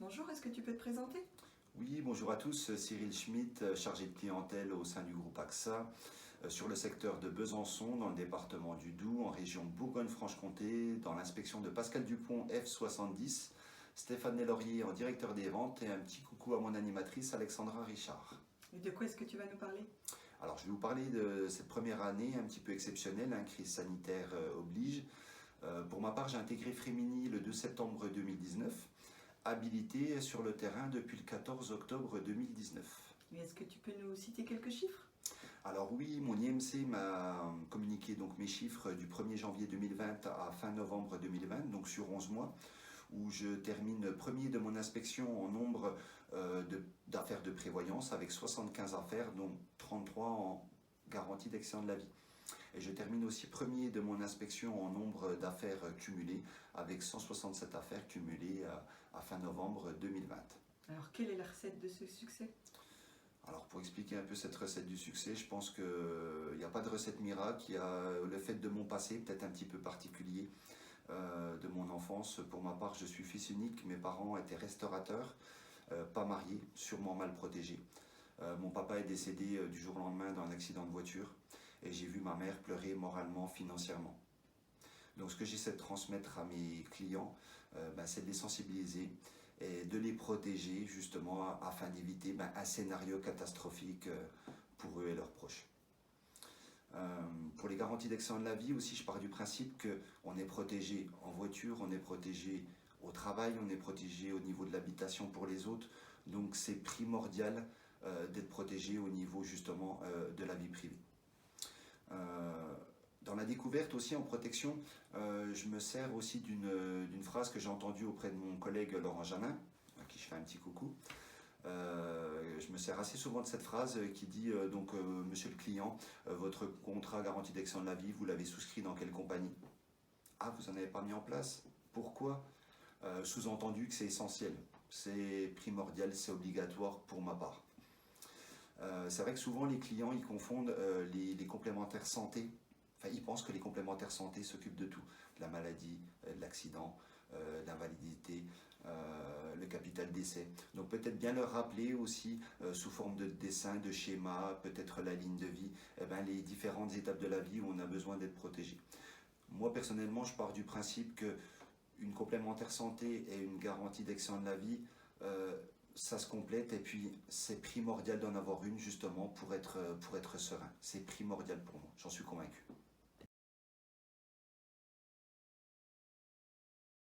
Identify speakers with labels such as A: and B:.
A: Bonjour, est-ce que tu peux te présenter?
B: Oui, bonjour à tous, Cyril Schmitt, chargé de clientèle au sein du groupe AXA, sur le secteur de Besançon, dans le département du Doubs, en région Bourgogne-Franche-Comté, dans l'inspection de Pascal Dupont F70, Stéphane Laurier en directeur des ventes et un petit coucou à mon animatrice Alexandra Richard.
A: Et de quoi est-ce que tu vas nous parler?
B: Alors je vais vous parler de cette première année un petit peu exceptionnelle, crise sanitaire oblige. Pour ma part, j'ai intégré Frémini le 2 septembre 2019, habilité sur le terrain depuis le 14 octobre 2019.
A: Et est-ce que tu peux nous citer quelques chiffres?
B: Alors oui, mon IMC m'a communiqué donc mes chiffres du 1er janvier 2020 à fin novembre 2020, donc sur 11 mois, où je termine premier de mon inspection en nombre d'affaires de prévoyance avec 75 affaires, dont 33 en garantie d'accident de la vie. Et je termine aussi premier de mon inspection en nombre d'affaires cumulées avec 167 affaires cumulées à fin novembre 2020.
A: Alors, quelle est la recette de ce succès?
B: Alors pour expliquer un peu cette recette du succès, je pense qu'il n'y a pas de recette miracle, il y a le fait de mon passé peut-être un petit peu particulier, de mon enfance. Pour ma part, je suis fils unique, mes parents étaient restaurateurs, pas mariés, sûrement mal protégés. Mon papa est décédé du jour au lendemain dans un accident de voiture et j'ai vu ma mère pleurer moralement, financièrement. Donc ce que j'essaie de transmettre à mes clients, c'est de les sensibiliser et de les protéger justement afin d'éviter un scénario catastrophique pour eux et leurs proches. Pour les garanties d'accident de la vie aussi, je pars du principe qu'on est protégé en voiture, on est protégé au travail, on est protégé au niveau de l'habitation pour les autres. Donc c'est primordial d'être protégé au niveau justement de la vie privée. Dans la découverte aussi en protection, je me sers aussi d'une phrase que j'ai entendue auprès de mon collègue Laurent Janin, à qui je fais un petit coucou. Je me sers assez souvent de cette phrase qui dit monsieur le client, votre contrat garantie d'accident de la vie, vous l'avez souscrit dans quelle compagnie? Ah, vous n'en avez pas mis en place? Pourquoi? Sous-entendu que c'est essentiel, c'est primordial, c'est obligatoire pour ma part. C'est vrai que souvent les clients ils confondent les complémentaires santé. Enfin, ils pensent que les complémentaires santé s'occupent de tout, de la maladie, de l'accident, de l'invalidité, le capital décès. Donc peut-être bien leur rappeler aussi, sous forme de dessin, de schéma, peut-être la ligne de vie, les différentes étapes de la vie où on a besoin d'être protégé. Moi personnellement, je pars du principe qu'une complémentaire santé et une garantie d'accident de la vie, ça se complète et puis c'est primordial d'en avoir une justement pour être serein. C'est primordial pour moi, j'en suis convaincu.